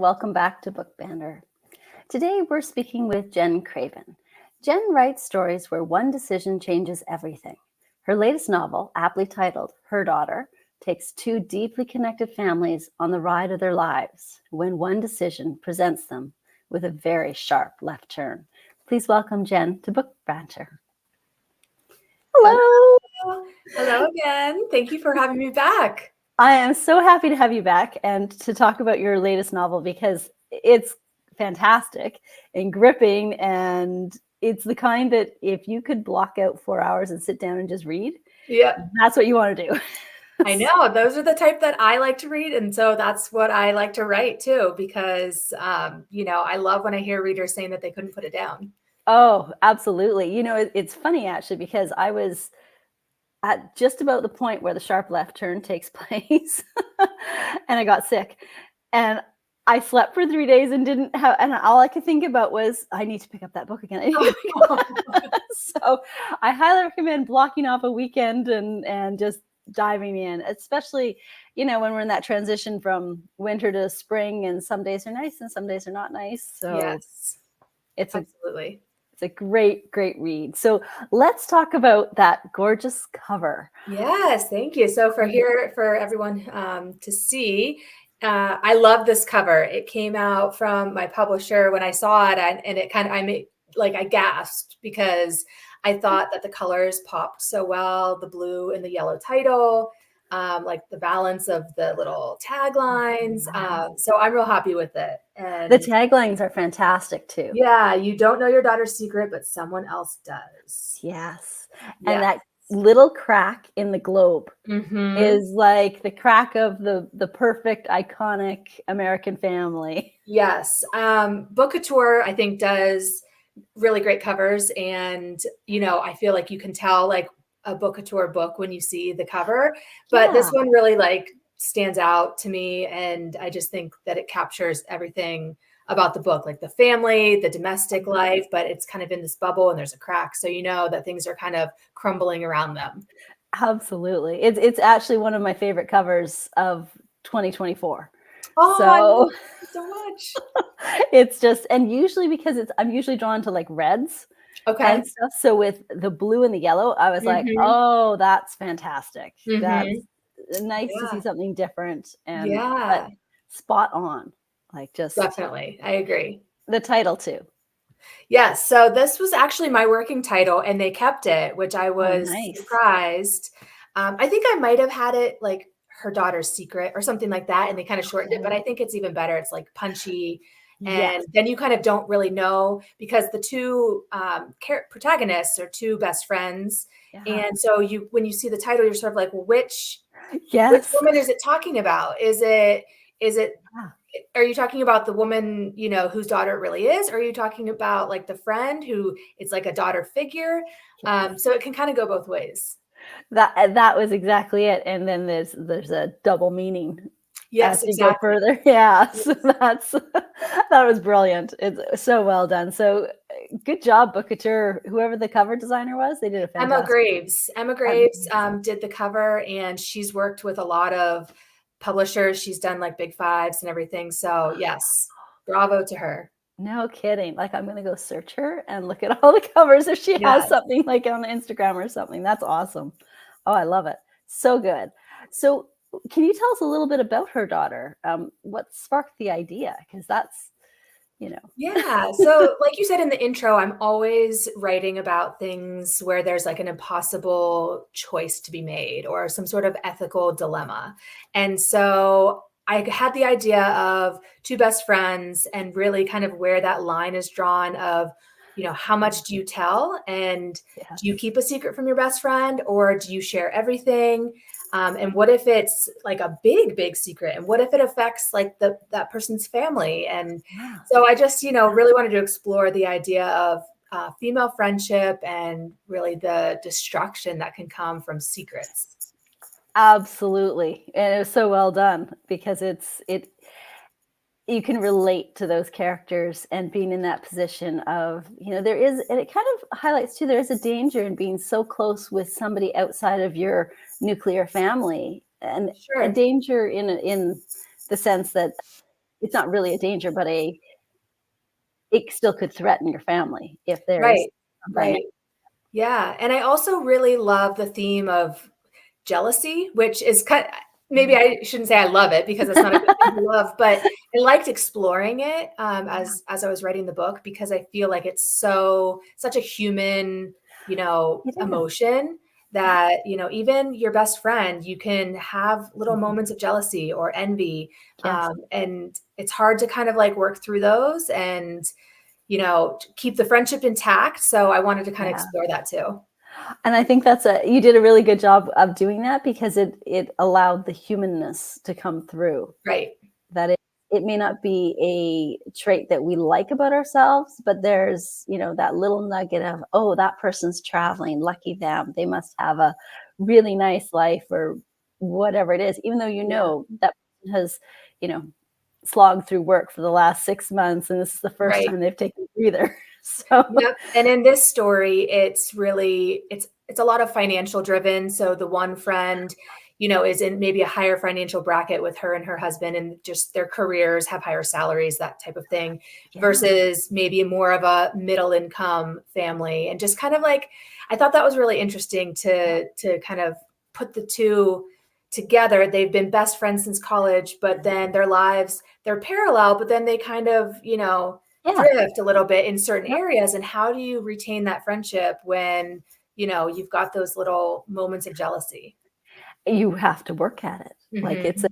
welcome back to Book Banter. Today we're speaking with Jen Craven. Jen writes stories where one decision changes everything. Her latest novel, aptly titled Her Daughter, takes two deeply connected families on the ride of their lives when one decision presents them with a very sharp left turn. Please welcome Jen to Book Banter. Hello. Hello again. Thank you for having me back. I am so happy to have you back and to talk about your latest novel because it's fantastic and gripping, and it's the kind that if you could block out 4 hours and sit down and just read, that's what you want to do. I know. Those are the type that I like to read. And so that's what I like to write too, because, I love when I hear readers saying that they couldn't put it down. Oh, absolutely. It's funny actually, because I was at just about the point where the sharp left turn takes place and I got sick and I slept for 3 days and didn't have, and all I could think about was I need to pick up that book again. So I highly recommend blocking off a weekend and just diving in, especially, when we're in that transition from winter to spring, and some days are nice and some days are not nice. So yes, it's absolutely. It's a great, great read. So let's talk about that gorgeous cover. Yes, thank you. So for everyone to see, I love this cover. It came out from my publisher when I saw it, and it I gasped because I thought that the colors popped so well, the blue and the yellow title, like the balance of the little taglines. So I'm real happy with it. And the taglines are fantastic too. Yeah, you don't know your daughter's secret, but someone else does. Yes. And that little crack in the globe is like the crack of the perfect, iconic American family. Yes. Book Couture, I think, does really great covers. And, I feel like you can tell like a Book Couture book when you see the cover, but this one really stands out to me. And I just think that it captures everything about the book, like the family, the domestic life, but it's kind of in this bubble and there's a crack. So that things are kind of crumbling around them. Absolutely. It's actually one of my favorite covers of 2024. Oh, I love it so much. It's just, and usually because I'm usually drawn to like reds. Okay. And stuff. So with the blue and the yellow, I was like, oh, that's fantastic. That's nice to see something different, and but spot on. Like, just definitely. I agree. The title too. Yes. So this was actually my working title and they kept it, which I was surprised. I think I might have had it like Her Daughter's Secret or something like that. And they kind of shortened it, but I think it's even better. It's like punchy. And then you kind of don't really know, because the two protagonists are two best friends. And so when you see the title, you're sort of like, well, which woman is it talking about? Are you talking about the woman, whose daughter it really is? Or are you talking about like the friend who it's like a daughter figure? So it can kind of go both ways. That was exactly it. And then there's a double meaning. Yes, exactly. Go further. Yeah. So that was brilliant. It's so well done. So good job, Book Couture. Whoever the cover designer was, they did a fantastic job. Emma Graves did the cover, and she's worked with a lot of publishers. She's done like Big Fives and everything. So yes, bravo to her. No kidding. Like, I'm going to go search her and look at all the covers if she has something like on Instagram or something. That's awesome. Oh, I love it. So good. So can you tell us a little bit about Her Daughter? What sparked the idea? Because that's, Yeah. So like you said in the intro, I'm always writing about things where there's like an impossible choice to be made or some sort of ethical dilemma. And so I had the idea of two best friends and really kind of where that line is drawn of, how much do you tell? And do you keep a secret from your best friend, or do you share everything? And what if it's like a big, big secret? And what if it affects like that person's family? And so I just, really wanted to explore the idea of female friendship and really the destruction that can come from secrets. Absolutely. And it was so well done, because you can relate to those characters and being in that position of, there is, and it kind of highlights too, there is a danger in being so close with somebody outside of your nuclear family, and a danger in the sense that it's not really a danger, but it still could threaten your family if there's Right, a dynamic. right. Yeah, and I also really love the theme of jealousy, which is maybe I shouldn't say I love it because it's not a good thing to love, but I liked exploring it, Yeah, as I was writing the book because I feel like it's such a human, it is. emotion Yeah. that, even your best friend, you can have little Mhm. moments of jealousy or envy, Yes. and it's hard to kind of like work through those and, keep the friendship intact. So I wanted to kind of Yeah. explore that too. And I think you did a really good job of doing that because it allowed the humanness to come through. Right. That it may not be a trait that we like about ourselves, but there's, that little nugget of, oh, that person's traveling, lucky them. They must have a really nice life or whatever it is, even though Yeah. that person has, you know, slogged through work for the last 6 months and this is the first Right. time they've taken a breather. So Yep, and in this story, it's really it's a lot of financial driven, so the one friend, is in maybe a higher financial bracket with her and her husband, and just their careers have higher salaries, that type of thing, yeah, versus maybe more of a middle income family, and just kind of like I thought that was really interesting yeah, to kind of put the 2 together. They've been best friends since college, but then their lives, they're parallel, but then they kind of, yeah, drift a little bit in certain yep. areas, and how do you retain that friendship when you've got those little moments of jealousy? You have to work at it. Like it's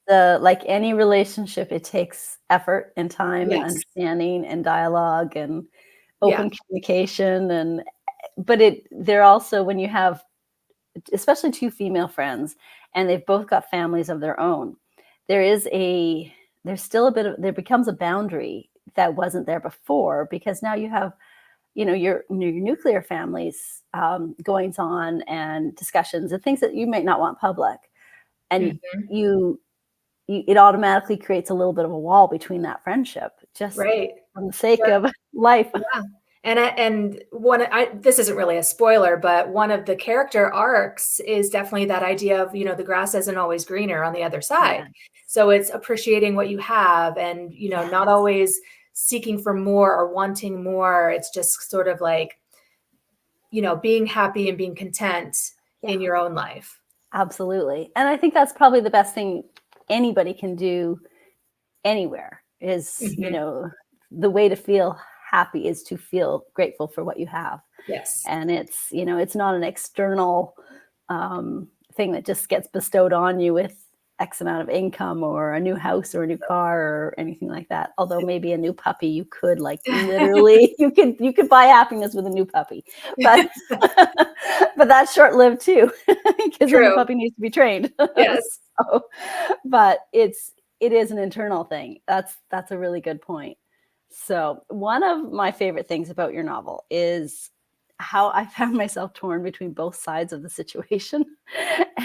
Hmm. like any relationship, it takes effort and time and Yes. understanding and dialogue and Yeah. open communication but they're also when you have especially two female friends and they've both got families of their own, there is there's still a bit of there becomes a boundary that wasn't there before because now you have your nuclear families goings on and discussions and things that you might not want public and Hmm. you, it automatically creates a little bit of a wall between that friendship just Right. for the sake Sure. of life. Yeah. And this isn't really a spoiler, but one of the character arcs is definitely that idea of, the grass isn't always greener on the other side. Yeah. So it's appreciating what you have and, not Yes. always seeking for more or wanting more. It's just sort of like, being happy and being content Yeah, in your own life. absolutely. And I think that's probably the best thing anybody can do anywhere is, Hmm. the way to feel happy is to feel grateful for what you have. Yes. And it's not an external thing that just gets bestowed on you with X amount of income or a new house or a new car or anything like that. Although maybe a new puppy, you could like literally, you could buy happiness with a new puppy, but but that's short lived too, because then the True. puppy needs to be trained. Yes. So, but it is an internal thing. That's a really good point. So one of my favorite things about your novel is how I found myself torn between both sides of the situation.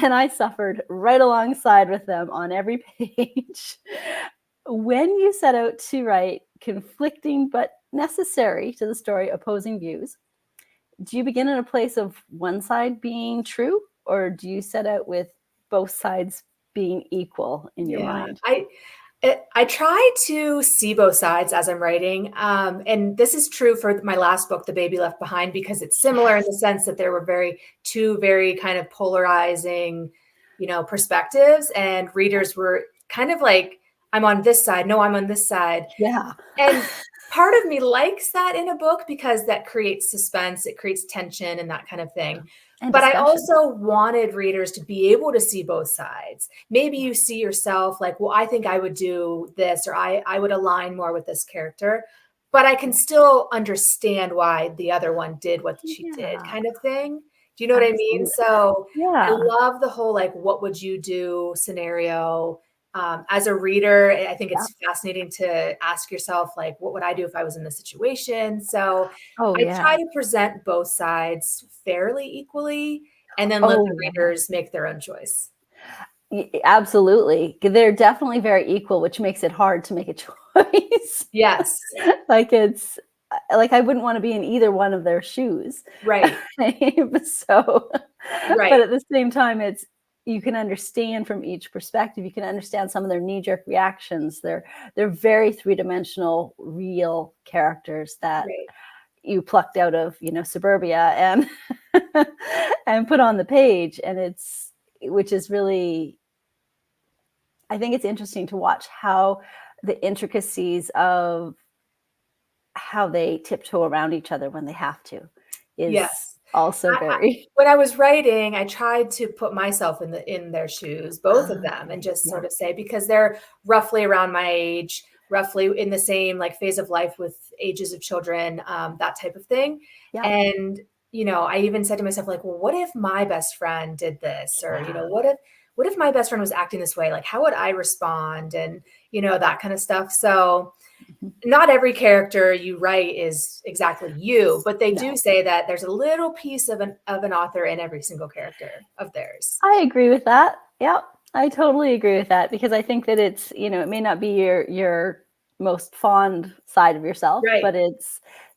And I suffered right alongside with them on every page. When you set out to write conflicting but necessary to the story opposing views, do you begin in a place of one side being true, or do you set out with both sides being equal in your Yeah. mind? I try to see both sides as I'm writing, and this is true for my last book, The Baby Left Behind, because it's similar in Yes. the sense that there were two very kind of polarizing, perspectives, and readers were kind of like, "I'm on this side. No, I'm on this side." Yeah. And part of me likes that in a book because that creates suspense, it creates tension and that kind of thing. And But I discussion. also wanted readers to be able to see both sides. Maybe you see yourself like, well, I think I would do this, or I would align more with this character, but I can still understand why the other one did what she did, Yeah, kind of thing. Do you know what I mean? absolutely. So I Yeah. love the whole like, what would you do scenario. As a reader, I think Yeah. it's fascinating to ask yourself, like, what would I do if I was in this situation? So Oh, I try yeah. to present both sides fairly equally and then let the Oh, yeah. readers make their own choice. Absolutely. They're definitely very equal, which makes it hard to make a choice. Yes, Like, like, I wouldn't wanna be in either one of their shoes. right, So but right. at the same time, it's you can understand from each perspective. You can understand some of their knee-jerk reactions. They're very three-dimensional, real characters that Right. you plucked out of, suburbia and and put on the page. And which is really, I think it's interesting to watch how the intricacies of how they tiptoe around each other when they have to is Yes. also very. When I was writing, I tried to put myself in their shoes, both of them, and Okay. just Yeah. sort of say, because they're roughly around my age, roughly in the same like phase of life with ages of children, that type of thing. Yeah. And, I even said to myself, like, well, what if my best friend did this? Or, Yeah. what if my best friend was acting this way? Like, how would I respond? And, that kind of stuff. So Mhm. not every character you write is exactly you, but they do No, say that there's a little piece of an author in every single character of theirs. I agree with that. Yeah, I totally agree with that because I think that it's, it may not be your most fond side of yourself, Right. but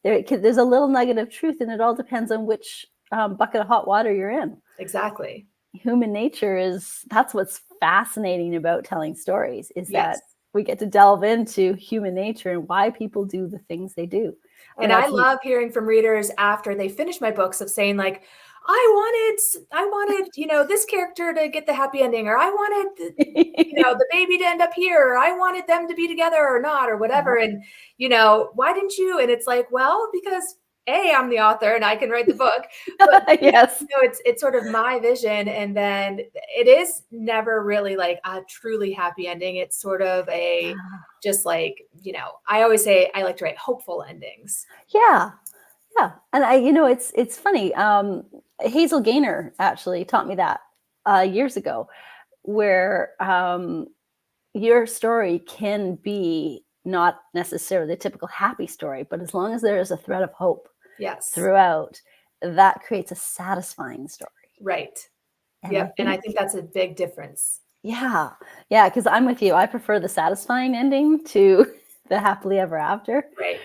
there's a little nugget of truth, and it all depends on which bucket of hot water you're in. Exactly. Human nature that's what's fascinating about telling stories, is that Yes. we get to delve into human nature and why people do the things they do. And And I that's love hearing from readers after they finish my books of saying like, I wanted, this character to get the happy ending, or I wanted the baby to end up here, or I wanted them to be together or not, or whatever. And, why didn't you? And it's like, well, because I'm the author and I can write the book, but yes. it's sort of my vision. And then it is never really like a truly happy ending. It's sort of just like, I always say I like to write hopeful endings. Yeah. Yeah. And it's funny. Hazel Gaynor actually taught me that years ago, where your story can be not necessarily the typical happy story, but as long as there is a thread of hope Yes. throughout, that creates a satisfying story. Right. And I Yep. And I think, think that's a big difference. yeah, yeah, because I'm with you. I prefer the satisfying ending to the happily ever after. Right.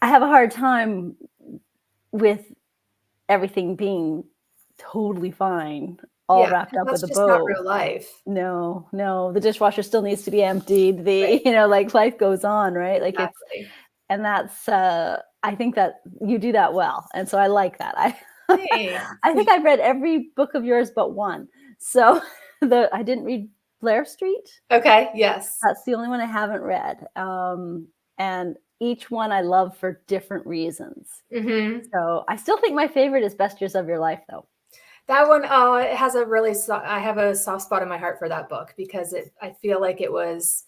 I have a hard time with everything being totally fine, all Yeah. wrapped 'Cause up with that's a just not bow. real life. No, no, the dishwasher still needs to be emptied. Right. Like life goes on, right? Like Exactly. and that's, I think that you do that well. And so I like that. Thanks. I think I've read every book of yours but one. So I didn't read Blair Street. Okay. Yes. That's the only one I haven't read. And each one I love for different reasons. Hmm. So I still think my favorite is Best Years of Your Life, though. That one, oh, it has I have a soft spot in my heart for that book because I feel like it was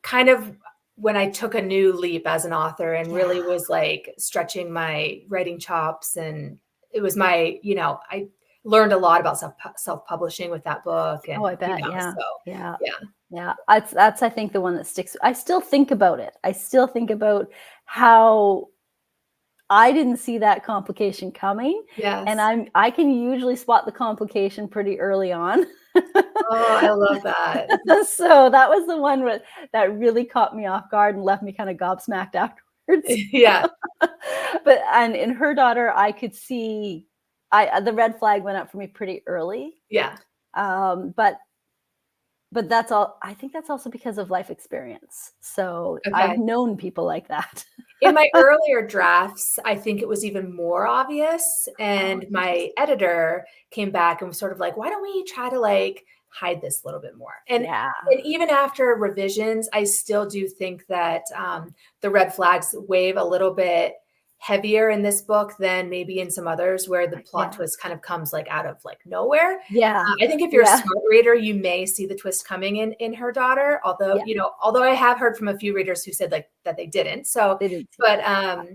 kind of when I took a new leap as an author and Yeah. really was like stretching my writing chops. And it was I learned a lot about self-publishing with that book. Oh, And, I bet. Yeah. so Yeah. yeah. Yeah. That's I think the one that sticks. I still think about it. I still think about how I didn't see that complication coming. And Yes. I can usually spot the complication pretty early on. Oh, I love that. So that was the one that really caught me off guard and left me kind of gobsmacked afterwards. Yeah. But and in Her Daughter, I could see the red flag went up for me pretty early. Yeah. But that's all. I think that's also because of life experience. So I've Okay. known people like that. In my earlier drafts, I think it was even more obvious, Oh, and my interesting. editor came back and was sort of like, "Why don't we try to, like, hide this a little bit more?" Yeah. And even after revisions, I still do think that, the red flags wave a little bit heavier in this book than maybe in some others where the plot Yeah. twist kind of comes, like, out of, like, nowhere. Yeah. I think if you're a Yeah. smart reader, you may see the twist coming in Her Daughter, although, Yeah. although I have heard from a few readers who said, like, that they didn't. So, They didn't see but, that.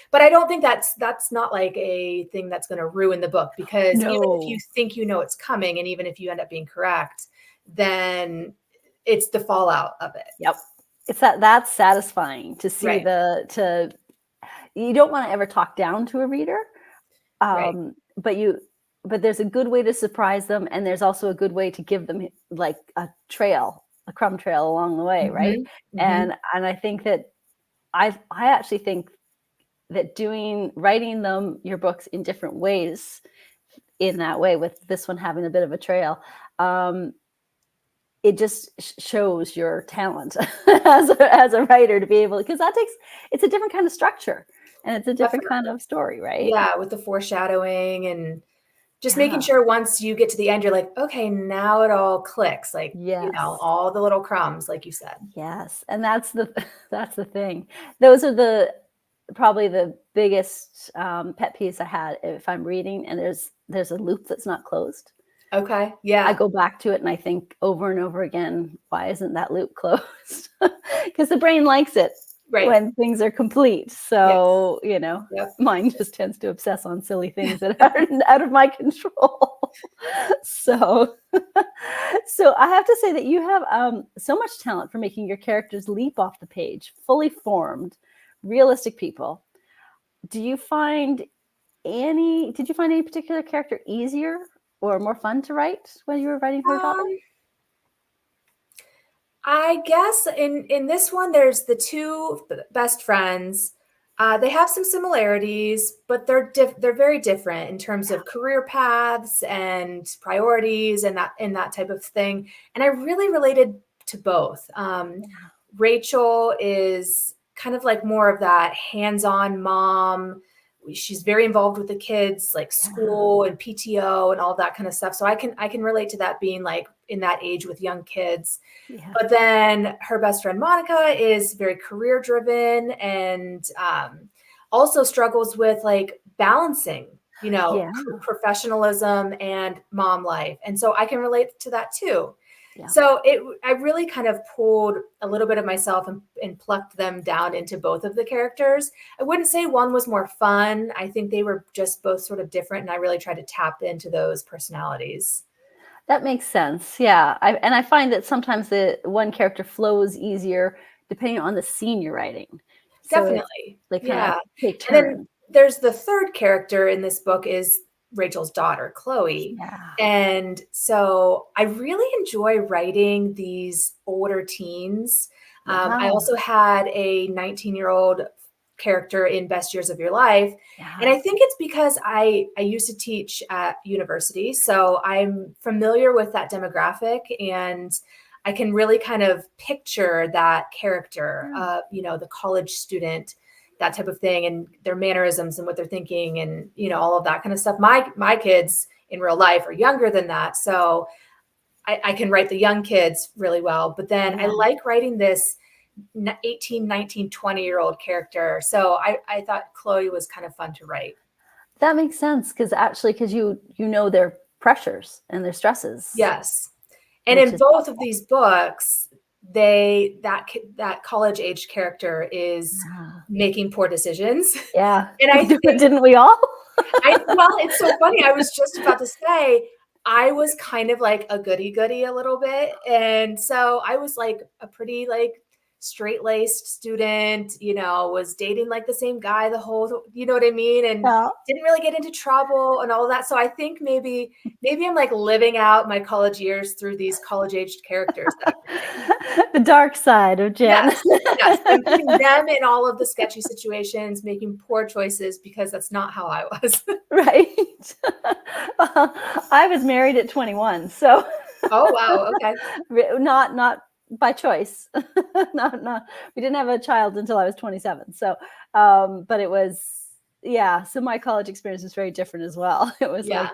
but I don't think that's not like a thing that's gonna ruin the book, because even if you No. think it's coming, and even if you end up being correct, then it's the fallout of it. Yep. It's that's satisfying to see Right, you don't want to ever talk down to a reader. right. But there's a good way to surprise them, and there's also a good way to give them like a crumb trail along the way, right? Mhm, mhm. And I think that I actually think that writing your books in different ways in that way, with this one having a bit of a trail. It just shows your talent as a writer to be able, because it's a different kind of structure and it's a different kind of story, right? Yeah, with the foreshadowing and just making Yeah. sure once you get to the end, you're like, okay, now it all clicks. Like, Yes. all the little crumbs, like you said. Yes. And that's the thing. Those are probably the biggest pet peeves I had. If I'm reading and there's a loop that's not closed, Okay. I Yeah. go back to it and I think over and over again, why isn't that loop closed? Because the brain likes it Right. when things are complete. Yes. So, Yep. mine just tends to obsess on silly things that are out of my control. So, so I have to say that you have so much talent for making your characters leap off the page, fully formed, realistic people. Did you find any particular character easier or more fun to write when you were writing her daughter? I guess in this one, there's the two best friends. They have some similarities, but they're very different in terms of career paths and priorities and that type of thing. And I really related to both. Rachel is kind of like more of that hands-on mom. She's very involved with the kids, like school and PTO and all that kind of stuff. So I can relate to that, being like in that age with young kids. Yeah. But then her best friend Monica is very career driven and also struggles with like balancing, Yeah. professionalism and mom life. And so I can relate to that too. Yeah. So I really kind of pulled a little bit of myself and plucked them down into both of the characters. I wouldn't say one was more fun. I think they were just both sort of different, and I really tried to tap into those personalities. That makes sense. Yeah. I find that sometimes the one character flows easier depending on the scene you're writing. So Definitely. they kind of Yeah. take And then turns. there's the third character in this book is Rachel's daughter, Chloe. Yeah. And so I really enjoy writing these older teens. I Yeah. also had a 19-year-old character in Best Years of Your Life. And Yeah. I think it's because I used to teach at university. So I'm familiar with that demographic, and I can really kind of picture that character, the college student, that type of thing, and their mannerisms and what they're thinking, and all of that kind of stuff. My kids in real life are younger than that, so I can write the young kids really well. But then I like writing this 18, 19, 20-year-old character. So I thought Chloe was kind of fun to write. That makes sense because you know their pressures and their stresses. Yes. And Which in is both of helpful. these books, that college age character is making poor decisions. Yeah. And I think, didn't we all? well, it's so funny. I was just about to say, I was kind of like a goody goody a little bit. And so I was like a pretty like straight laced student, was dating like the same guy the whole, you know what I mean? And Yeah. didn't really get into trouble and all of that. So I think maybe I'm like living out my college years through these college aged characters that I'm writing. The dark side of Jen. Yes, yes. I'm putting them in all of the sketchy situations, making poor choices because that's not how I was. Right. Well, I was married at 21, so Oh, wow. Okay. not by choice. not we didn't have a child until I was 27. So but it was, yeah, so my college experience was very different as well. It was like,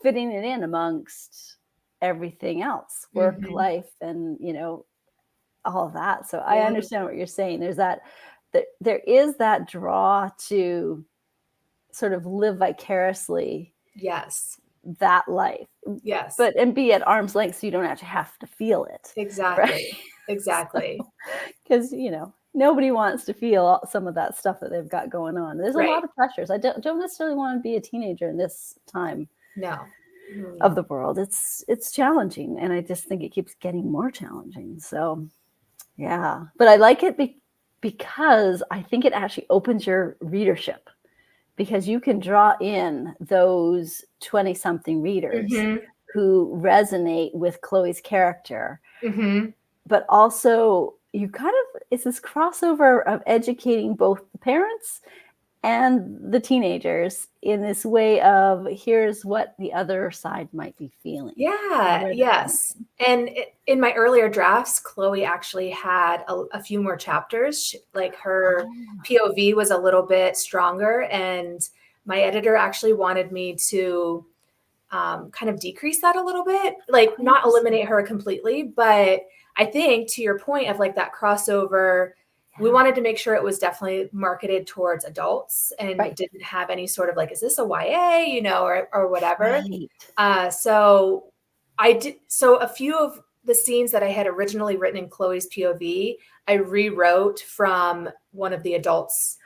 fitting it in amongst everything else, work, life, and all of that. So I understand what you're saying. There is that draw to sort of live vicariously Yes. that life. Yes. And be at arm's length so you don't actually have to feel it. Exactly. Right? Exactly. Because, nobody wants to feel some of that stuff that they've got going on. There's a lot of pressures. I don't necessarily want to be a teenager in this time of the world. It's challenging, and I just think it keeps getting more challenging. So, yeah. But I like it because I think it actually opens your readership, because you can draw in those 20-something readers who resonate with Chloe's character. But also, it's this crossover of educating both the parents and the teenagers in this way of here's what the other side might be feeling or Yeah, where they're coming yes. from. And in my earlier drafts, Chloe actually had a few more chapters. Like her Oh, POV was a little bit stronger, and my editor actually wanted me to kind of decrease that a little bit, like not interesting. eliminate her completely. But I think to your point of like that crossover, we Yeah. wanted to make sure it was definitely marketed towards adults and Right. didn't have any sort of like, is this a YA, or whatever. Right. So I did. So a few of the scenes that I had originally written in Chloe's POV, I rewrote from one of the adults'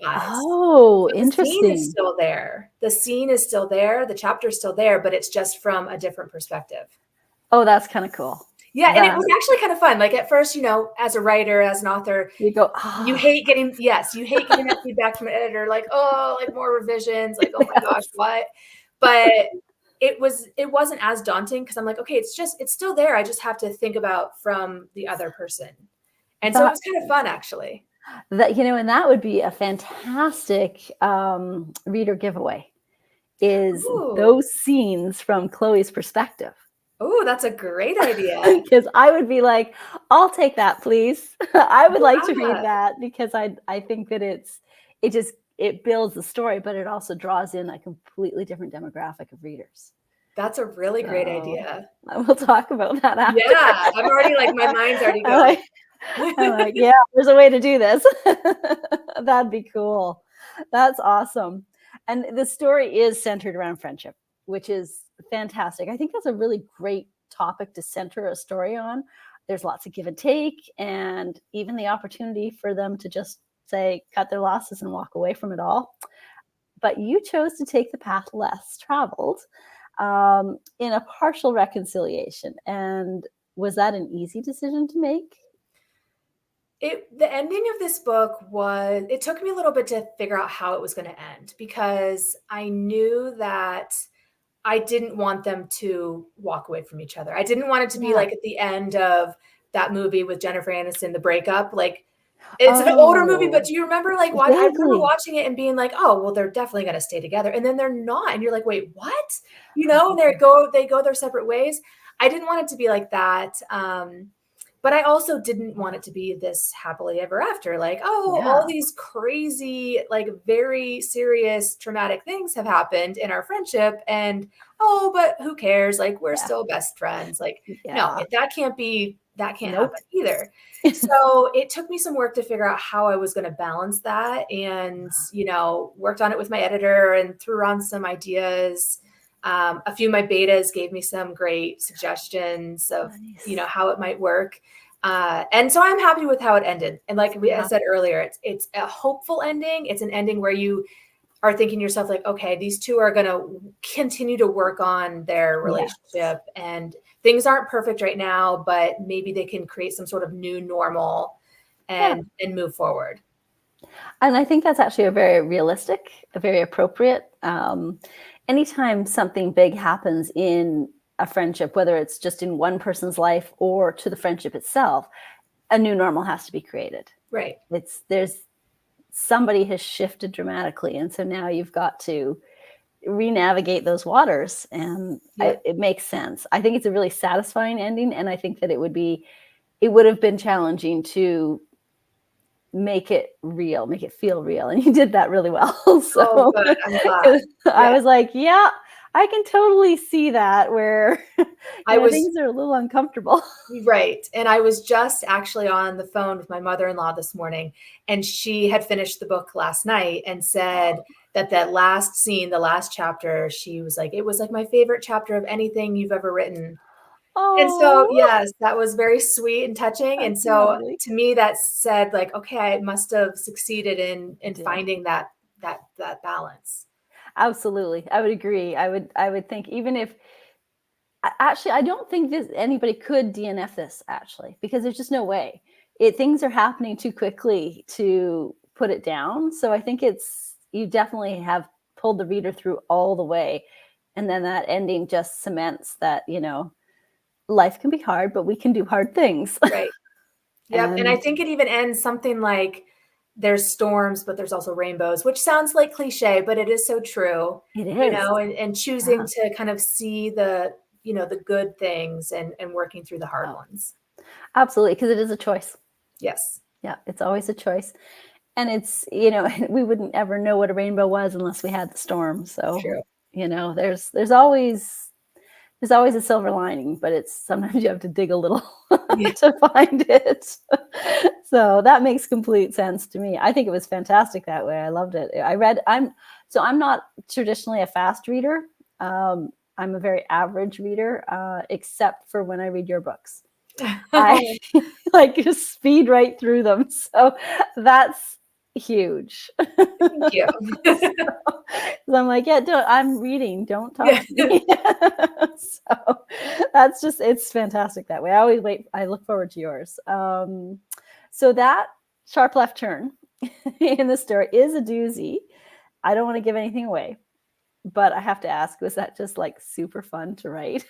eyes. Oh, So the scene is interesting. still there. The scene is still there. The chapter is still there, but it's just from a different perspective. Oh, that's kind of cool. Yeah, and it That was actually kind of fun. Like at first, as a writer, as an author, you go, you ah, hate getting you hate getting that feedback from an editor, like, oh, like more revisions, like, oh my gosh, yes. what? But it wasn't as daunting because I'm like, okay, it's still there. I just have to think about from the other person. And so it That was kind of fun actually. and that would be a fantastic reader giveaway is Ooh. those scenes from Chloe's perspective. Oh, that's a great idea. Because I would be like, I'll take that, please. I would like to read Yeah, that because I think that it builds the story, but it also draws in a completely different demographic of readers. that's a really great So idea. we'll talk about that after. Yeah, I'm already like my mind's already I'm going. like, I'm like, yeah, there's a way to do this. That'd be cool. That's awesome. And the story is centered around friendship, which is fantastic. I think that's a really great topic to center a story on. There's lots of give and take, and even the opportunity for them to just say, cut their losses and walk away from it all. But you chose to take the path less traveled in a partial reconciliation. And was that an easy decision to make? The ending of this book it took me a little bit to figure out how it was going to end because I knew that I didn't want them to walk away from each other. I didn't want it to be Yeah. like at the end of that movie with Jennifer Aniston, The Breakup. Like it's an older movie, but Oh, do you remember like what I remember vaguely. watching it and being like, oh, well, they're definitely going to stay together. And then they're not. And you're like, wait, what? And they go their separate ways. I didn't want it to be like that. But I also didn't want Yeah. it to be this happily ever after. Like, oh, all Yeah. these crazy, like very serious, traumatic things have happened in our friendship. And oh, but who cares? Like, we're Yeah. still best friends. Like, no, Yeah. that can't Nope. happen either. So it took me some work to figure out how I was going to balance that and, worked on it with my editor and threw around some ideas. A few of my betas gave me some great suggestions of, Nice. how it might work. And so I'm happy with how it ended. And like I Yeah. said earlier, it's a hopeful ending. It's an ending where you are thinking to yourself like, okay, these two are going to continue to work on their Yes. relationship and things aren't perfect right now, but maybe they can create some sort of new normal Yeah. and move forward. And I think that's actually a very realistic, a very appropriate. Anytime something big happens in a friendship, whether it's just in one person's life or to the friendship itself, a new normal has to be created. Right. There's somebody has shifted dramatically, and so now you've got to re-navigate those waters, and Yep. it makes sense. I think it's a really satisfying ending, and I think that it would have been challenging to make it real, make it feel real, and you did that really well. Oh, So good. I'm glad. I Yeah. was like, yeah, I can totally see that where I was things are a little uncomfortable. Right. And I was just actually on the phone with my mother-in-law this morning, and she had finished the book last night and said that last scene, the last chapter, she was like, it was like my favorite chapter of anything you've ever written. And so, Oh, yes, that was very sweet and touching. And that's so lovely. to me, that said like, okay, I must have succeeded in You did. finding that balance. Absolutely. I would agree. I would think even if actually I don't think this anybody could DNF this actually because there's just no way. Things are happening too quickly to put it down. So I think it's you definitely have pulled the reader through all the way. And then that ending just cements that, life can be hard, but we can do hard things. Right. Yep. And I And think it even ends something like there's storms, but there's also rainbows, which sounds like cliche, but it is so true, It is. and choosing Yeah. to kind of see the good things and working through the hard Oh, ones. absolutely. Because it is a choice. Yes. Yeah. It's always a choice. And it's, we wouldn't ever know what a rainbow was unless we had the storm. So, True. there's always a silver lining, but it's sometimes you have to dig a little Yeah. to find it. So that makes complete sense to me. I think it was fantastic that way. I loved it. I'm not traditionally a fast reader. I'm a very average reader, except for when I read your books. I like just speed right through them. So that's huge. Thank you. So I'm like, yeah, I'm reading. Don't talk Yeah. to me. So it's fantastic that way. I look forward to yours. So that sharp left turn in the story is a doozy. I don't want to give anything away, but I have to ask, was that just like super fun to write?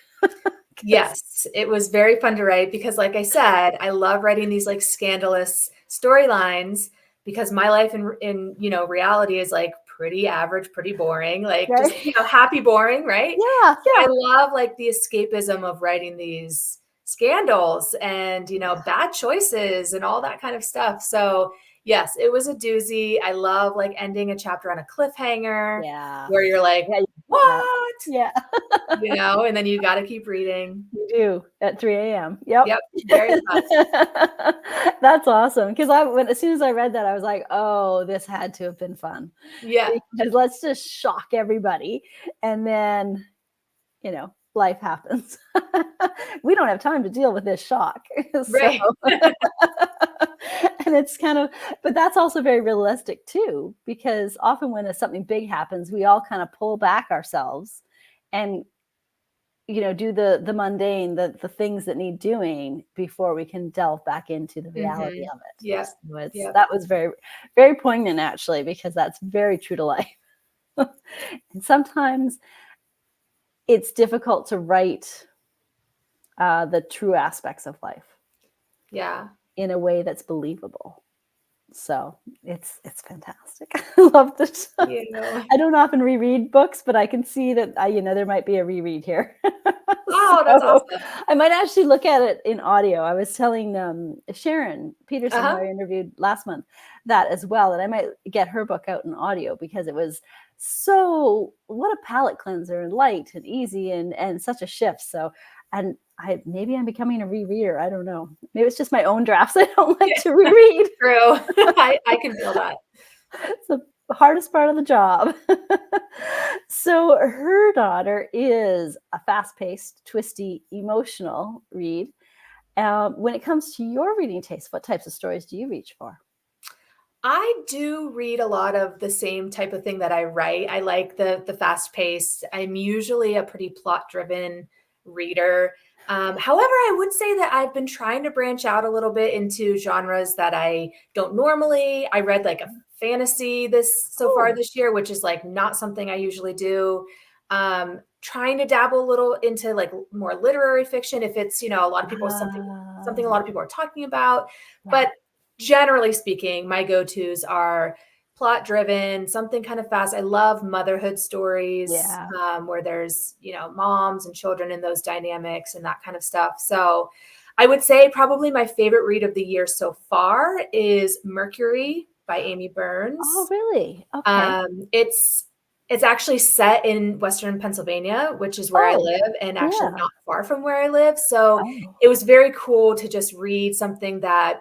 Yes, it was very fun to write because, like I said, I love writing these like scandalous storylines because my life in reality is like pretty average, pretty boring, like just Okay. happy boring, right? Yeah, I yeah. love like the escapism of writing these scandals and bad choices and all that kind of stuff. So yes, it was a doozy. I love like ending a chapter on a cliffhanger Yeah. where you're like, Yeah. what? Yeah. And then you got to keep reading. You do at 3 a.m. Yep. Yep, very fun. That's awesome. Because as soon as I read that, I was like, oh, this had to have been fun. Yeah, Because let's just shock everybody. And then, life happens. We don't have time to deal with this shock. So, right. and it's but that's also very realistic too, because often when something big happens, we all kind of pull back ourselves and do the mundane, the things that need doing before we can delve back into the reality Mhm. of it. Yep, So yep. that was very, very poignant actually, because that's very true to life. And sometimes it's difficult to write the true aspects of life Yeah. in a way that's believable. So it's fantastic. I love this. You I don't often reread books, but I can see that there might be a reread here. Oh, that's So awesome. I might actually look at it in audio. I was telling Sharon Peterson, who Uh-huh. I interviewed last month, that as well, that I might get her book out in audio because it was what a palate cleanser and light and easy and such a shift. So, and maybe I'm becoming a rereader. I don't know. Maybe it's just my own drafts I don't like Yeah, to reread. true. I can feel that. It's the hardest part of the job. So her daughter is a fast-paced, twisty, emotional read. When it comes to your reading taste, what types of stories do you reach for? I do read a lot of the same type of thing that I write. I like the fast pace. I'm usually a pretty plot driven reader. However, I would say that I've been trying to branch out a little bit into genres that I don't normally. I read like a fantasy this so far Oh, this year, which is like not something I usually do. Trying to dabble a little into like more literary fiction if it's a lot of people something a lot of people are talking about. yeah, But generally speaking, my go-tos are plot driven, something kind of fast. I love motherhood stories yeah. where there's, moms and children in those dynamics and that kind of stuff. So I would say probably my favorite read of the year so far is Mercury by Amy Oh, Burns. really? Okay. It's actually set in Western Pennsylvania, which is where I Oh, live, and actually yeah. not far from where I live. So Oh, it was very cool to just read something that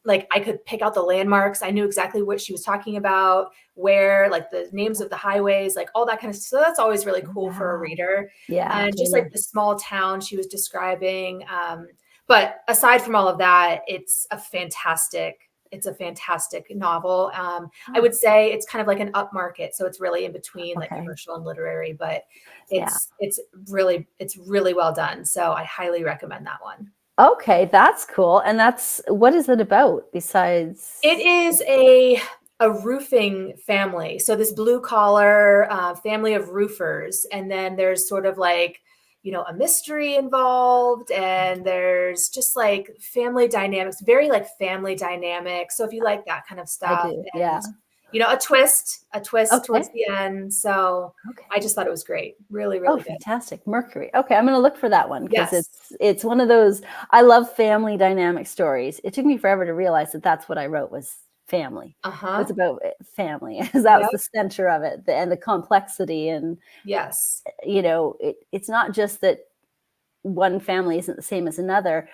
like I could pick out the landmarks. I knew exactly what she was talking about, where, like the names of the highways, like all that kind of stuff. So that's always really cool for a yeah, reader. yeah, And just like totally. the small town she was describing. But aside from all of that, it's a fantastic novel. I Oh, would say it's kind of like an upmarket, so it's really in between like okay. commercial and literary, but Yeah. it's really well done. So I highly recommend that one. Okay, that's cool. And what is it about It besides? is a roofing family. So this blue collar family of roofers, and then there's sort of like a mystery involved, and there's just like family dynamics, very like family dynamics. So if you like that kind of I stuff, do. and Yeah. a twist Okay. towards the end. So Okay. I just thought it was great. Really, Oh, really good. fantastic. Mercury. Okay, I'm going to look for that one because Yes. it's one of those. I love family dynamic stories. It took me forever to realize that that's what I wrote was family. It's Uh-huh. about family. That was Yep. the center of it, and the complexity. And Yes. it's not just that one family isn't the same as another.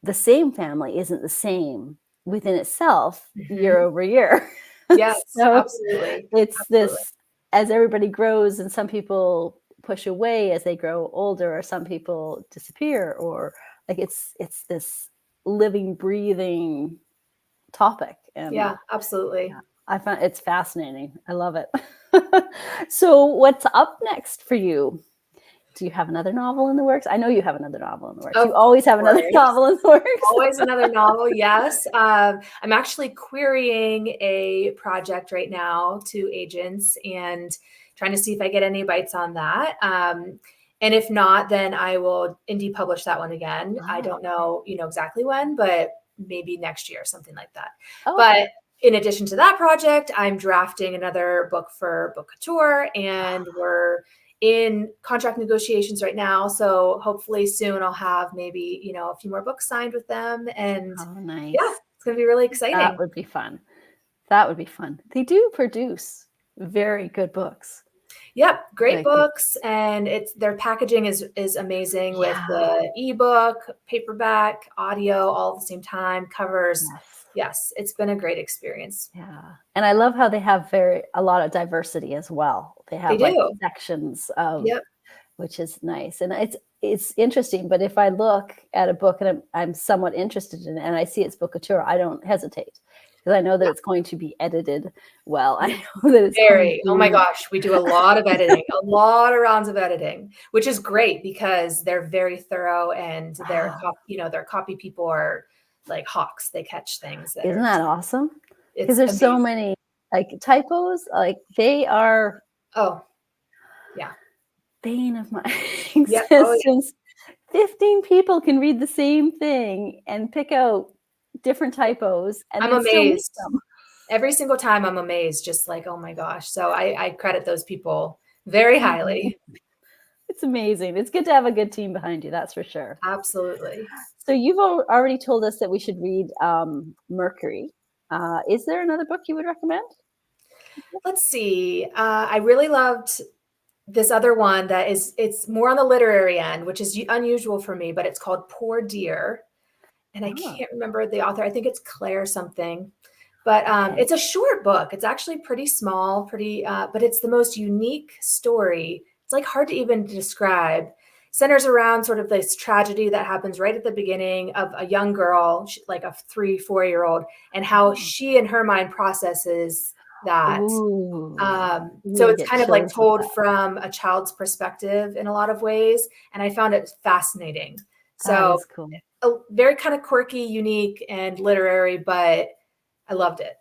The same family isn't the same within itself year Mhm. over year. Yes, So absolutely. it's Absolutely. this, as everybody grows and some people push away as they grow older, or some people disappear, or like it's this living, breathing topic. And Yeah, absolutely. yeah, I find it's fascinating. I love it. So what's up next for you? Do you have another novel in the works? I know you have another novel in the works. Of You always have another course. novel in the works. Always another novel, yes. I'm actually querying a project right now to agents and trying to see if I get any bites on that. And if not, then I will indie publish that one again. I Oh, don't know, exactly when, but maybe next year, something like that. okay. But in addition to that project, I'm drafting another book for Book Couture, and we're in contract negotiations right now. So hopefully soon I'll have maybe, a few more books signed with them. And Oh, yeah, nice. it's going to be really That exciting. would be fun. That would be fun. They do produce very good books. Yep, great Like they, books, and their packaging is amazing with yeah, the ebook, paperback, audio all at the same time, covers. yes, Yes, it's been a great experience. yeah. And I love how they have a lot of diversity as well. They They have like do. sections of, Yep. which is nice. And it's interesting. But if I look at a book and I'm somewhat interested in it, and I see it's book couture, I don't hesitate because I know that Yeah. it's going to be edited well. I know that it's going Very. Oh my to. gosh, we do a lot of editing, a lot of rounds of editing, which is great because they're very thorough, and Oh, their copy people are like hawks. They catch things that isn't are that just, awesome? Because it's there's so amazing. many like typos, like they are Oh, yeah. bane of my Yep. Oh, yeah. existence. 15 people can read the same thing and pick out different typos and I'm then still make amazed. them. Every single time I'm amazed, just like, oh my gosh. So I credit those people very highly. It's amazing. It's good to have a good team behind you, that's for sure. Absolutely. So you've already told us that we should read Mercury. Is there another book you would recommend? Let's see. I really loved this other one it's more on the literary end, which is unusual for me, but it's called Poor Dear. And I Oh, can't remember the author. I think it's Claire something. But okay. it's a short book. It's actually pretty small, but it's the most unique story. It's like hard to even describe. Centers around sort of this tragedy that happens right at the beginning of a young girl, like a 3-4 year old, and how Oh. she in her mind processes that. Ooh, So I it's get kind of like chills with told that. from a child's perspective in a lot of ways. And I found it fascinating. That So is cool. very kind of quirky, unique, and literary, but I loved it.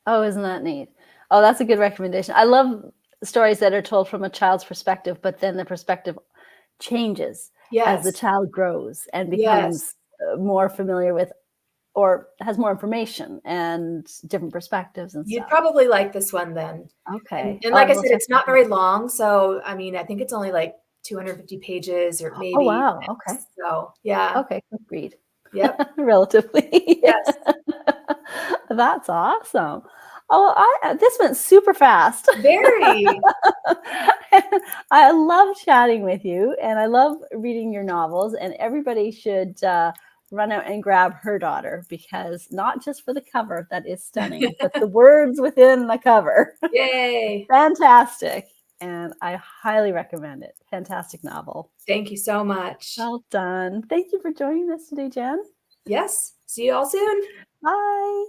Oh, isn't that neat? Oh, that's a good recommendation. I love stories that are told from a child's perspective, but then the perspective changes as the Yes. child grows and Yes. becomes more familiar with, or has more information and different perspectives and You'd stuff. probably like this one then. Okay. And I like I will said, check it's that not out. very long. So, I mean, I think it's only like 250 pages or Oh, maybe wow. Okay. less. So, yeah. Okay. Quick read. Yep. Relatively. Yes. That's awesome. Oh, this went super fast. Very. I love chatting with you, and I love reading your novels. And everybody should run out and grab Her Daughter, because not just for the cover that is stunning, but the words within the cover. Yay. Fantastic, and I highly recommend it. Fantastic novel. Thank you so much. Well done. Thank you for joining us today, Jen. Yes. See you all soon. Bye.